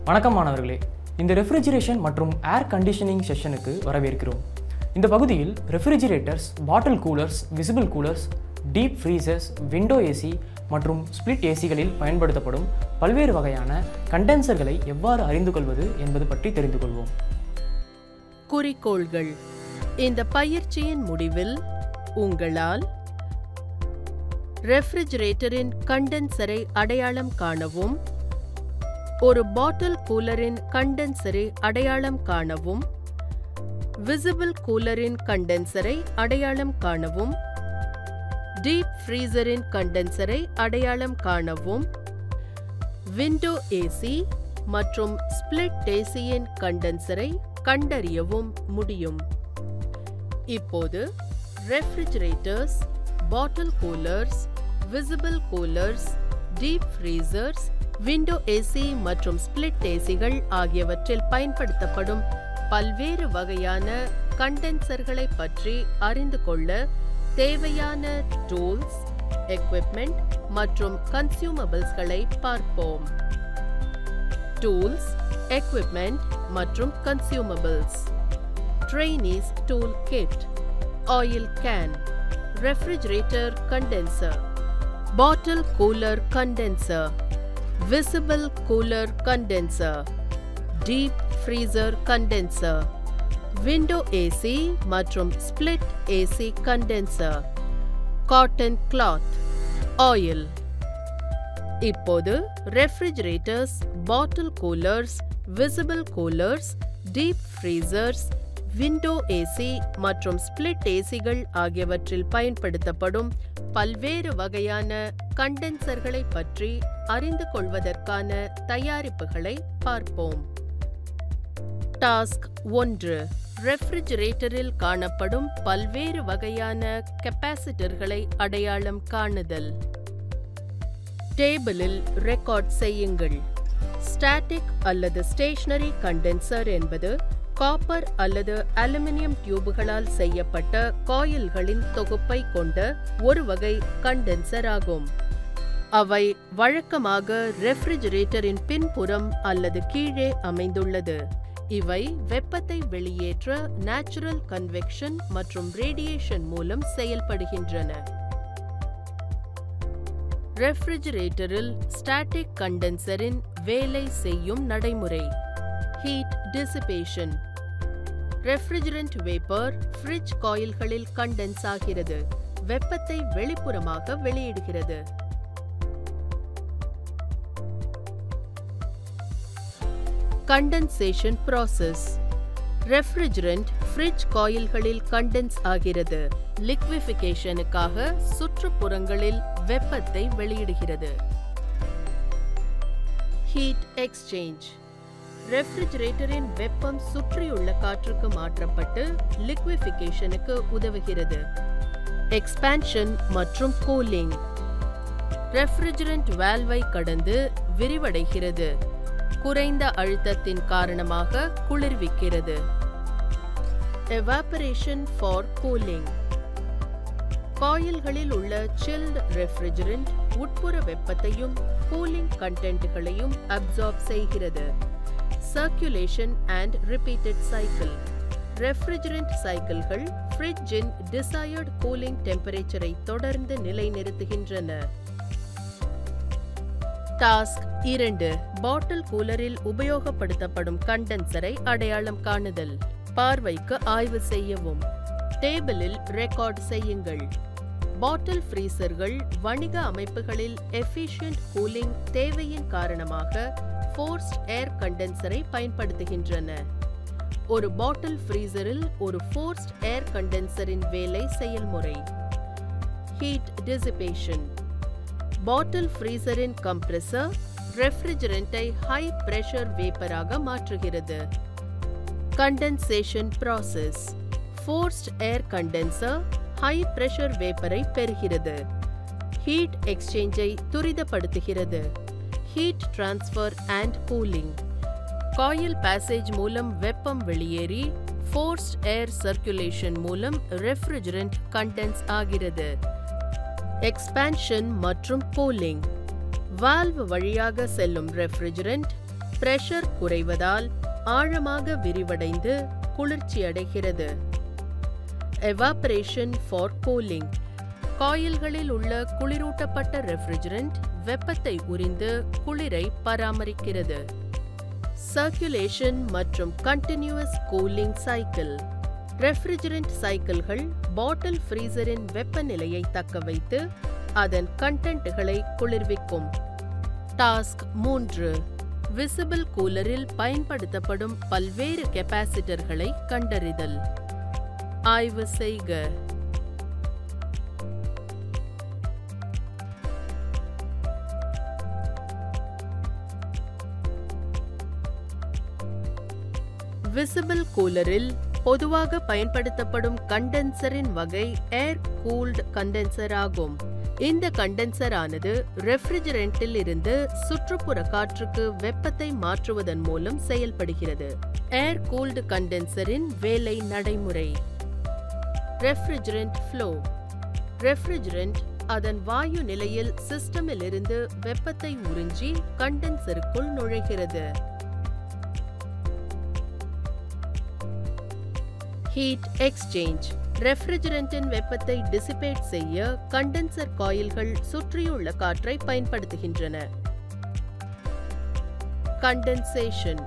வணக்கம் மாணவர்களே, இந்த ரெஃப்ரிஜரேஷன் மற்றும் ஏர் கண்டிஷனிங் செஷனுக்கு வரவேற்கிறோம். இந்த பகுதியில் refrigerators, bottle coolers, visible coolers, deep freezers, window AC மற்றும் ஸ்பிளிட் ஏசிகளில் பயன்படுத்தப்படும் பல்வேறு வகையான கண்டென்சர்களை எவ்வாறு அறிந்து கொள்வது என்பது பற்றி தெரிந்து கொள்வோம். குறிக்கோள்கள். இந்த பயிற்சியின் முடிவில் உங்களால் ரெஃப்ரிஜரேட்டரின் கண்டென்சரை அடையாளம் காணவும், ஒரு பாட்டில் கூலரின் கண்டென்சரை அடையாளம் காணவும், விசிபிள் கூலரின் கண்டென்சரை அடையாளம் காணவும், டீப் ஃப்ரீசரின் கண்டென்சரை அடையாளம் காணவும், விண்டோ ஏசி மற்றும் ஸ்பிளிட் ஏசியின் கண்டென்சரை கண்டறியவும் முடியும். இப்போது refrigerators, bottle coolers, visible coolers, deep freezers, window AC மற்றும் ஸ்பிளிட் ஏசிகள் ஆகியவற்றில் பயன்படுத்தப்படும் பல்வேறு வகையான கண்டென்சர்களை பற்றி அறிந்து கொள்ள தேவையான டூல்ஸ், எக்விப்மெண்ட் மற்றும் கன்சியூமபிள்ஸ்களை பார்ப்போம். டூல்ஸ், எக்விப்மெண்ட் மற்றும் consumables. Trainees tool kit, oil can, refrigerator condenser, bottle cooler condenser, visible cooler condenser, deep freezer condenser, window AC மற்றும் split AC condenser, cotton cloth, oil. இப்போது refrigerators, bottle coolers, visible coolers, deep freezers, window AC மற்றும் split ACகள் ஆகியவற்றில் பயன்படுத்தப்படும் பல்வேறு வகையான கண்டென்சர்களை பற்றி அறிந்து கொள்வதற்கான தயாரிப்புகளை பார்ப்போம். டாஸ்க் 1. ரெஃப்ரிஜரேட்டரில் காணப்படும் பல்வேறு வகையான கெப்பாசிட்டர்களை அடையாளம் காணுதல். டேபிளில் ரெக்கார்ட் செய்யுங்கள். ஸ்டாட்டிக் அல்லது ஸ்டேஷனரி கண்டென்சர் என்பது காப்பர் அல்லது அலுமினியம் டியூபுகளால் செய்யப்பட்ட காயில்களின் தொகுப்பை கொண்ட ஒரு வகை கண்டென்சர் ஆகும். அவை வழக்கமாக ரெஃப்ரிஜரேட்டரின் பின்புறம் அல்லது கீழே அமைந்துள்ளது. இவை வெப்பத்தை வெளியேற்ற நேச்சுரல் கன்வெக்ஷன் மற்றும் ரேடியேஷன் மூலம் செயல்படுகின்றன. ரெஃப்ரிஜரேட்டரில் ஸ்டாட்டிக் கண்டென்சரின் வேலை செய்யும் நடைமுறை. Heat dissipation. Refrigerant vapour fridge காயில்களில் கண்டென்ஸ் ஆகிறது, வெப்பத்தை வெளிப்புறமாக வெளியிடுகிறது. Condensation process. ரெஃப்ரிஜரண்ட் ஃப்ரிட்ஜ் காயில்களில் கண்டென்ஸ் ஆகிறது, லிக்விஃபிகேஷனுக்காக சுற்றுப்புறங்களில் வெப்பத்தை வெளியிடுகிறது. Heat exchange. ரெஃப்ரிஜரேட்டரின் வெப்பம் சுற்றியுள்ள காற்றுக்கு மாற்றப்பட்டு லிக்விஃபிகேஷனுக்கு உதவுகிறது. எக்ஸ்பான்ஷன் மற்றும் கூலிங். ரெஃப்ரிஜரண்ட் வால்வை கடந்து விரிவடைகிறது, குறைந்த அழுத்தத்தின் காரணமாக குளிர்விக்கிறது. எவாப்பரேஷன் ஃபார் கூலிங். காயில்களில் உள்ள சில்ட் ரெஃப்ரிஜரண்ட் உட்புற வெப்பத்தையும் கூலிங் கண்டென்ட்களையும் அப்சார்ப் செய்கிறது. Circulation and repeated cycle. Refrigerant சைக்கிள்கள் ஃப்ரிட்ஜின் டிசையர்ட் கூலிங் டெம்பரேச்சரை தொடர்ந்து நிலைநிறுத்துகின்றன. டாஸ்க் 2. பாட்டில் கூலரில் உபயோகப்படுத்தப்படும் கண்டென்சரை அடையாளம் காணுதல். பார்வைக்கு ஆய்வு செய்யவும். டேபிளில் ரெக்கார்ட் செய்யுங்கள். பாட்டில் ஃப்ரீசர்கள் வணிக அமைப்புகளில் எஃபிஷியன்ட் கூலிங் தேவையின் காரணமாக ஃபோர்ஸ்ட் ஏர் கண்டென்சரை பயன்படுத்துகின்றன. ஒரு பாட்டில் ஃப்ரீசரில் ஒரு ஃபோர்ஸ்ட் ஏர் கண்டென்சரின் வேலை செயல்முறை. Heat dissipation. பாட்டில் ஃப்ரீசரின் கம்ப்ரஸர் ரெஃப்ரிஜரண்ட்டை ஹை பிரஷர் வேப்பராக மாற்றுகிறது. Condensation process. Forced air condenser high pressure வேப்பரை பெறுகிறது, ஹீட் எக்ஸ்சேஞ்சை துரிதப்படுத்துகிறது. Heat transfer and cooling. Coil passage மூலம் வெப்பம் வெளியேறி ஃபோர்ஸ்ட் ஏர் சர்க்குலேஷன் மூலம் ரெஃப்ரிஜரண்ட் கண்டென்ஸ் ஆகிறது. எக்ஸ்பான்ஷன் மற்றும் கூலிங். வால்வ் வழியாக செல்லும் ரெஃப்ரிஜரண்ட் பிரஷர் குறைவதால் ஆழமாக விரிவடைந்து குளிர்ச்சியடைகிறது. எவாப்பரேஷன் ஃபார் கூலிங். காயில்களில் உள்ள குளிரூட்டப்பட்ட ரெஃப்ரிஜரண்ட் வெப்பத்தை உறிந்து குளிரை பராமரிக்கிறது. சர்க்குலேஷன் மற்றும் கண்டினியூஸ் கூலிங் சைக்கிள். ரெஃப்ரிஜரண்ட் சைக்கிள்கள் பாட்டில் ஃப்ரீசரின் வெப்பநிலையை தக்கவைத்து அதன் கண்டென்ட்களை குளிர்விக்கும். டாஸ்க் 3. விசிபிள் கூலரில் பயன்படுத்தப்படும் பல்வேறு கெபாசிட்டர்களை கண்டறிதல். ஆய்வு செய்க. விசிபிள் கூலரில் பொதுவாக பயன்படுத்தப்படும் கண்டென்சரின் வகை ஏர் கூல்டு கண்டென்சர் ஆகும். இந்த கண்டென்சர் ஆனது ரெஃப்ரிஜரண்டில் இருந்து சுற்றுப்புற காற்றுக்கு வெப்பத்தை மாற்றுவதன் மூலம் செயல்படுகிறது. ஏர் கூல்டு கண்டென்சரின் வேலை நடைமுறை. Refrigerant flow. ரெஃப்ரிஜரண்ட் அதன் வாயு நிலையில் சிஸ்டமில் இருந்து வெப்பத்தை உறிஞ்சி கண்டென்சருக்குள் நுழைகிறது. Heat exchange. ரெஃப்ரிஜரண்டின் வெப்பத்தை டிசிபேட் செய்ய கண்டென்சர் காயில்கள் சுற்றியுள்ள காற்றை பயன்படுத்துகின்றன. கண்டென்சேஷன்.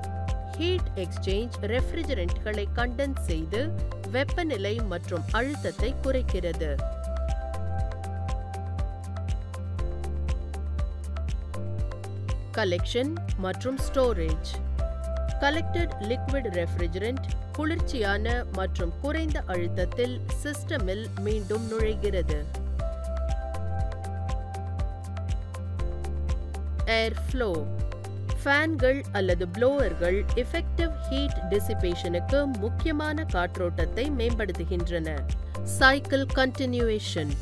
ஹீட் எக்ஸ்சேஞ்ச் ரெஃப்ரிஜரண்ட்களை கண்டென்ஸ் செய்து வெப்பநிலை மற்றும் அழுத்தத்தை குறைக்கிறது. கலெக்ஷன் மற்றும் ஸ்டோரேஜ். கலெக்டட் லிக்விட் ரெஃப்ரிஜரண்ட் குளிர்ச்சியான மற்றும் குறைந்த அழுத்தத்தில் சிஸ்டமில் மீண்டும் நுழைகிறது. ஏர் ஃப்ளோ. ஃபேன்கள் அல்லது ப்ளோவர்கள் எஃபெக்டிவ் ஹீட் டிசிபேஷனுக்கு முக்கியமான காற்றோட்டத்தை மேம்படுத்துகின்றன. Cycle continuation.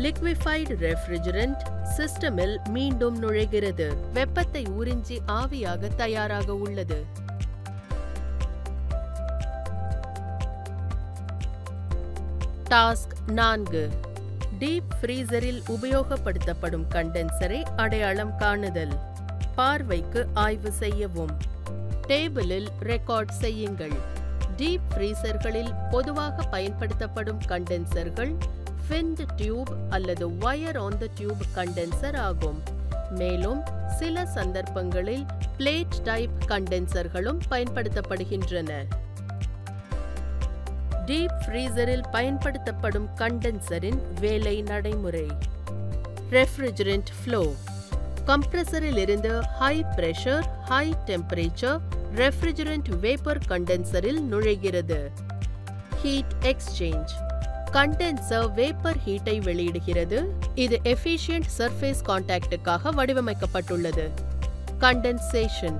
லிக்விஃபைடு ரெஃப்ரிஜரண்ட் சிஸ்டமில் மீண்டும் நுழைகிறது. வெப்பத்தை உறிஞ்சி ஆவியாக தயாராக உள்ளது. டாஸ்க் 4. டீப் ஃப்ரீசரில் உபயோகப்படுத்தப்படும் கண்டென்சரை அடையாளம் காணுதல். பார்வைக்கு ஆய்வு செய்யவும். டேபிளில் ரெக்கார்ட் செய்யுங்கள். டீப் ஃப்ரீசர்களில் பொதுவாக பயன்படுத்தப்படும் கண்டென்சர்கள் ஃபின்ட் டியூப் அல்லது wire on the tube condenser ஆகும். மேலும் சில சந்தர்ப்பங்களில் பிளேட் டைப் கண்டென்சர்களும் பயன்படுத்தப்படுகின்றன. டீப் ஃப்ரீசரில் பயன்படுத்தப்படும் கண்டென்சரின் வேலை நடைமுறை. Refrigerant flow. கம்ப்ரஸரில் இருந்து high pressure, high temperature refrigerant vapour கண்டென்சரில் நுழைகிறது. Heat exchange. கண்டென்சர் வேப்பர் ஹீட்டை வெளியிடுகிறது. இது எஃபிஷியன்ட் சர்ஃபேஸ் கான்டாக்டுக்காக வடிவமைக்கப்பட்டுள்ளது. கண்டென்சேஷன்.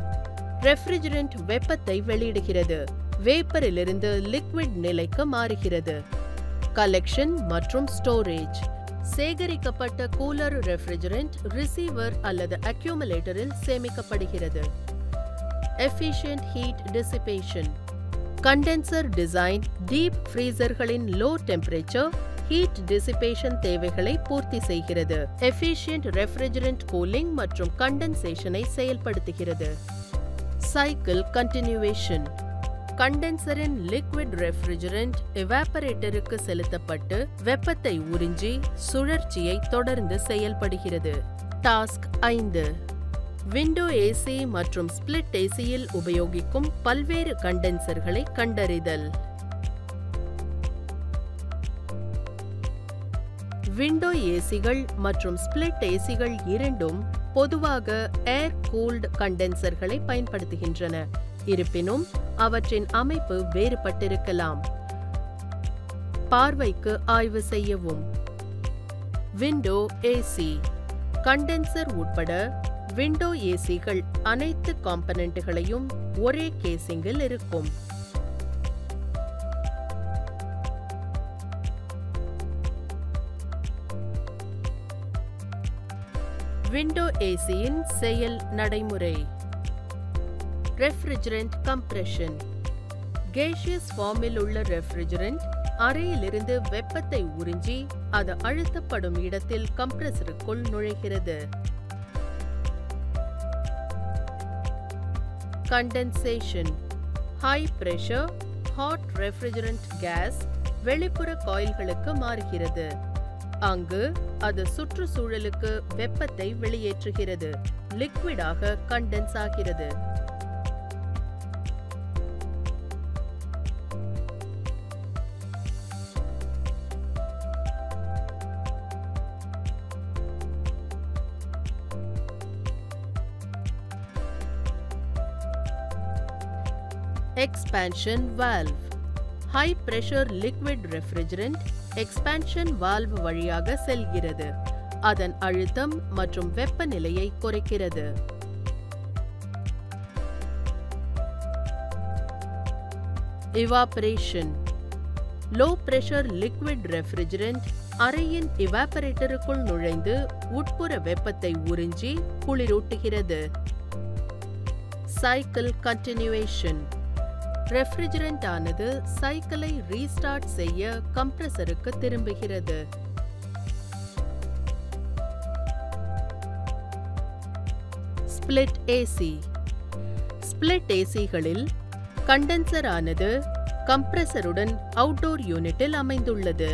ரெஃப்ரிஜரண்ட் வெப்பத்தை வெளியிடுகிறது. வேப்பரிலிருந்து லிக்விட் நிலைக்கு மாறுகிறது. கலெக்ஷன் மற்றும் ஸ்டோரேஜ். சேகரிக்கப்பட்ட கூலர் ரெஃப்ரிஜரண்ட் ரிசீவர் அல்லது அக்யூமுலேட்டரில் சேமிக்கப்படுகிறது. Efficient heat dissipation. Condenser design deep ஃப்ரீசர்களின் லோ டெம்பரேச்சர் ஹீட் டிசிபேஷன் தேவைகளை பூர்த்தி செய்கிறது. எஃபிஷியன்ட் ரெஃப்ரிஜரண்ட் கூலிங் மற்றும் கண்டென்சேஷனை செயல்படுத்துகிறது. Cycle continuation. கண்டென்சரின் லிக்விட் ரெஃப்ரிஜரண்ட் எவாப்பரேட்டருக்கு செலுத்தப்பட்டு வெப்பத்தை உறிஞ்சி சுழற்சியை தொடர்ந்து செயல்படுகிறது. டாஸ்க் 5. விண்டோ ஏசி மற்றும் ஸ்பிளிட் ஏசியில் உபயோகிக்கும் பல்வேறு கண்டென்சர்களை கண்டறிதல். விண்டோ ஏசிகள் மற்றும் ஸ்பிளிட் ஏசிகள் இரண்டும் பொதுவாக ஏர் கூல்டு கண்டென்சர்களை பயன்படுத்துகின்றன. இருப்பினும் அவற்றின் அமைப்பு வேறுபட்டிருக்கலாம். பார்வைக்கு ஆய்வு செய்யவும். Window AC. கண்டென்சர் உட்பட விண்டோ ஏசிகள் அனைத்து காம்பனன்ட்களையும் ஒரே கேசிங்கில் இருக்கும். விண்டோ ஏசியின் செயல் நடைமுறை. Refrigerant compression. கேஷியஸ் ஃபார்மில் உள்ள ரெஃப்ரிஜரண்ட் அறையிலிருந்து வெப்பத்தை உறிஞ்சி அது அழுத்தப்படும் இடத்தில் கம்ப்ரஸருக்குள் நுழைகிறது. Condensation. High pressure hot refrigerant gas வெளிப்புற காயில்களுக்கு மாறுகிறது. அங்கு அது சுற்றுச்சூழலுக்கு வெப்பத்தை வெளியேற்றுகிறது. லிக்விடாக கண்டென்ஸ் ஆகிறது. Expansion valve. High pressure liquid refrigerant expansion valve வழியாக செல்கிறது. அதன் அழுத்தம் மற்றும் வெப்பநிலையை குறைக்கிறது. Evaporation. Low pressure liquid refrigerant அறையின் இவாப்பரேட்டருக்குள் நுழைந்து உட்புற வெப்பத்தை உறிஞ்சி குளிரூட்டுகிறது. Cycle continuation. ரெஃப்ரிஜரண்ட் ஆனது சைக்கிளை ரீஸ்டார்ட் செய்ய கம்ப்ரஸருக்கு திரும்புகிறது. Split AC. ஸ்பிளிட் ஏசிகளில் கண்டென்சர் ஆனது கம்ப்ரஸருடன் அவுட்டோர் யூனிட்டில் அமைந்துள்ளது.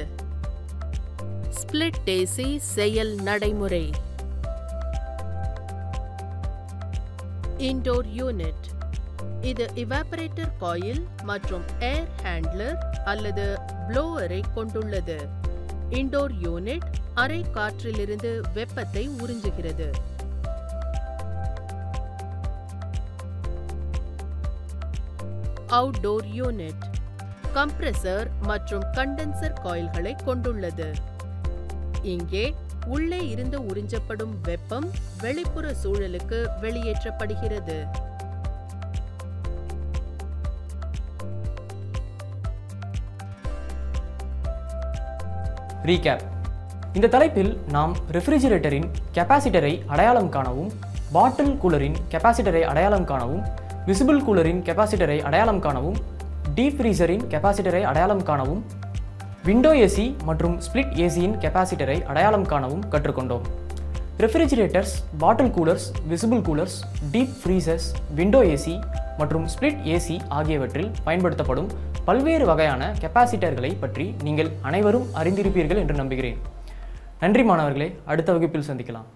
ஸ்பிளிட் ஏசி செயல் நடைமுறை. Indoor unit. இது இவாப்பரேட்டர் காயில் மற்றும் ஏர் ஹேண்ட்லர் அல்லது ப்ளோவரை கொண்டுள்ளது. இன்டோர் யூனிட் அறை காற்றிலிருந்து வெப்பத்தை உறிஞ்சுகிறது. அவுட்டோர் யூனிட் கம்ப்ரஸர் மற்றும் கண்டென்சர் காயில்களை கொண்டுள்ளது. இங்கே உள்ளே இருந்து உறிஞ்சப்படும் வெப்பம் வெளிப்புற சூழலுக்கு வெளியேற்றப்படுகிறது. ரீகேப். இந்த தலைப்பில் நாம் ரெஃப்ரிஜிரேட்டரின் கெப்பாசிட்டரை அடையாளம் காணவும், பாட்டில் கூலரின் கெப்பாசிட்டரை அடையாளம் காணவும், விசிபிள் கூலரின் கெப்பாசிட்டரை அடையாளம் காணவும், டீப் ஃப்ரீசரின் கெப்பாசிட்டரை அடையாளம் காணவும், விண்டோ ஏசி மற்றும் ஸ்பிளிட் ஏசியின் கெப்பாசிட்டரை அடையாளம் காணவும் கற்றுக்கொண்டோம். Refrigerators, bottle coolers, visible coolers, deep freezers, window AC மற்றும் ஸ்பிளிட் ஏசி ஆகியவற்றில் பயன்படுத்தப்படும் பல்வேறு வகையான கெப்பாசிட்டர்களை பற்றி நீங்கள் அனைவரும் அறிந்திருப்பீர்கள் என்று நம்புகிறேன். நன்றி மாணவர்களே, அடுத்த வகுப்பில் சந்திக்கலாம்.